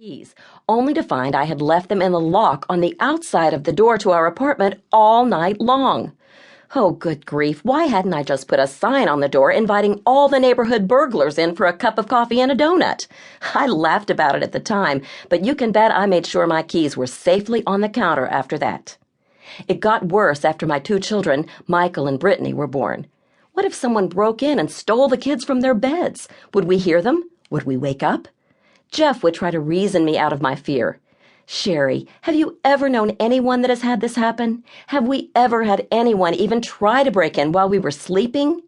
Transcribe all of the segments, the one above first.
keys, only to find I had left them in the lock on the outside of the door to our apartment all night long. Oh, good grief, why hadn't I just put a sign on the door inviting all the neighborhood burglars in for a cup of coffee and a donut? I laughed about it at the time, but you can bet I made sure my keys were safely on the counter after that. It got worse after my two children, Michael and Brittany, were born. What if someone broke in and stole the kids from their beds? Would we hear them? Would we wake up? Jeff would try to reason me out of my fear. Sherry, have you ever known anyone that has had this happen? Have we ever had anyone even try to break in while we were sleeping?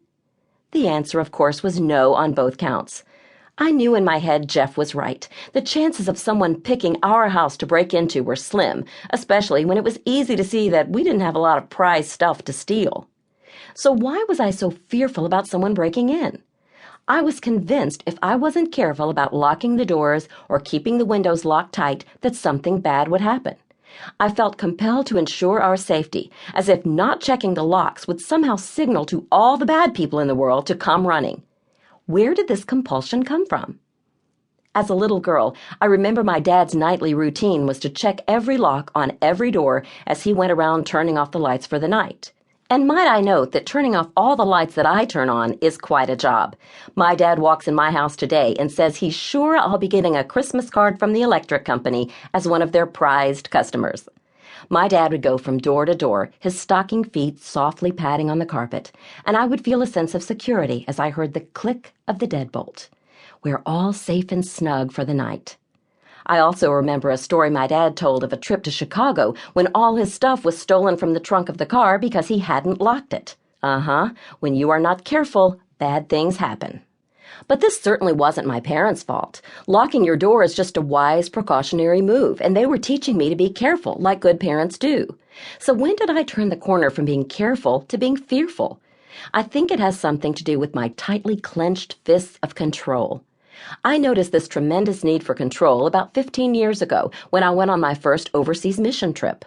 The answer, of course, was no on both counts. I knew in my head Jeff was right. The chances of someone picking our house to break into were slim, especially when it was easy to see that we didn't have a lot of prized stuff to steal. So why was I so fearful about someone breaking in? I was convinced if I wasn't careful about locking the doors or keeping the windows locked tight that something bad would happen. I felt compelled to ensure our safety, as if not checking the locks would somehow signal to all the bad people in the world to come running. Where did this compulsion come from? As a little girl, I remember my dad's nightly routine was to check every lock on every door as he went around turning off the lights for the night. And might I note that turning off all the lights that I turn on is quite a job. My dad walks in my house today and says he's sure I'll be getting a Christmas card from the electric company as one of their prized customers. My dad would go from door to door, his stocking feet softly padding on the carpet, and I would feel a sense of security as I heard the click of the deadbolt. We're all safe and snug for the night. I also remember a story my dad told of a trip to Chicago when all his stuff was stolen from the trunk of the car because he hadn't locked it. When you are not careful, bad things happen. But this certainly wasn't my parents' fault. Locking your door is just a wise precautionary move, and they were teaching me to be careful, like good parents do. So when did I turn the corner from being careful to being fearful? I think it has something to do with my tightly clenched fists of control. I noticed this tremendous need for control about 15 years ago when I went on my first overseas mission trip.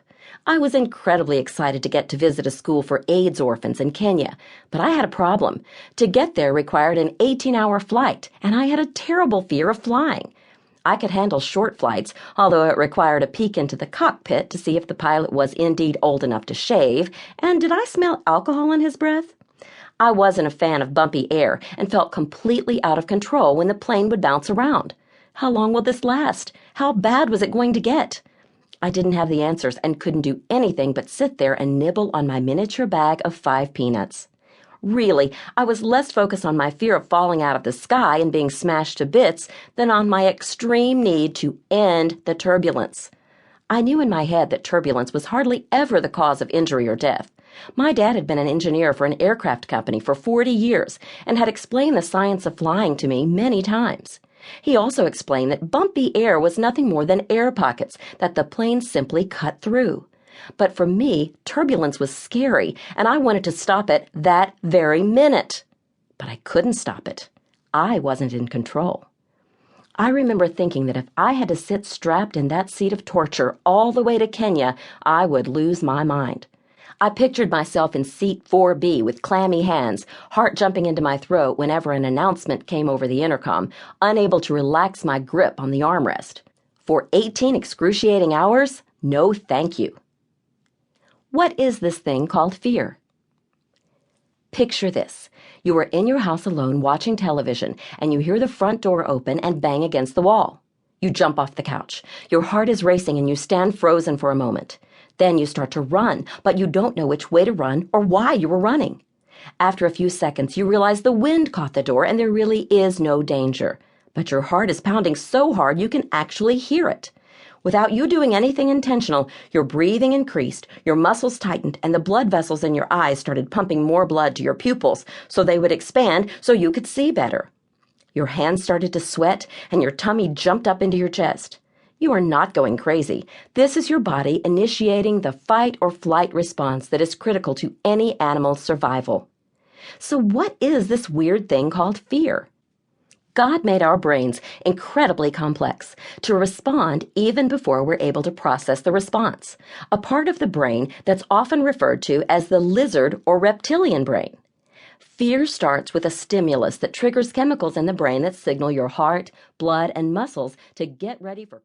I was incredibly excited to get to visit a school for AIDS orphans in Kenya, but I had a problem. To get there required an 18-hour flight, and I had a terrible fear of flying. I could handle short flights, although it required a peek into the cockpit to see if the pilot was indeed old enough to shave, and did I smell alcohol in his breath? I wasn't a fan of bumpy air and felt completely out of control when the plane would bounce around. How long will this last? How bad was it going to get? I didn't have the answers and couldn't do anything but sit there and nibble on my miniature bag of 5 peanuts. Really, I was less focused on my fear of falling out of the sky and being smashed to bits than on my extreme need to end the turbulence. I knew in my head that turbulence was hardly ever the cause of injury or death. My dad had been an engineer for an aircraft company for 40 years and had explained the science of flying to me many times. He also explained that bumpy air was nothing more than air pockets that the plane simply cut through. But for me, turbulence was scary, and I wanted to stop it that very minute. But I couldn't stop it. I wasn't in control. I remember thinking that if I had to sit strapped in that seat of torture all the way to Kenya, I would lose my mind. I pictured myself in seat 4B with clammy hands, heart jumping into my throat whenever an announcement came over the intercom, unable to relax my grip on the armrest. For 18 excruciating hours? No, thank you. What is this thing called fear? Picture this. You are in your house alone watching television, and you hear the front door open and bang against the wall. You jump off the couch. Your heart is racing and you stand frozen for a moment. Then you start to run, but you don't know which way to run or why you were running. After a few seconds, you realize the wind caught the door and there really is no danger. But your heart is pounding so hard you can actually hear it. Without you doing anything intentional, your breathing increased, your muscles tightened, and the blood vessels in your eyes started pumping more blood to your pupils so they would expand so you could see better. Your hands started to sweat and your tummy jumped up into your chest. You are not going crazy. This is your body initiating the fight or flight response that is critical to any animal's survival. So what is this weird thing called fear? God made our brains incredibly complex to respond even before we're able to process the response, a part of the brain that's often referred to as the lizard or reptilian brain. Fear starts with a stimulus that triggers chemicals in the brain that signal your heart, blood, and muscles to get ready for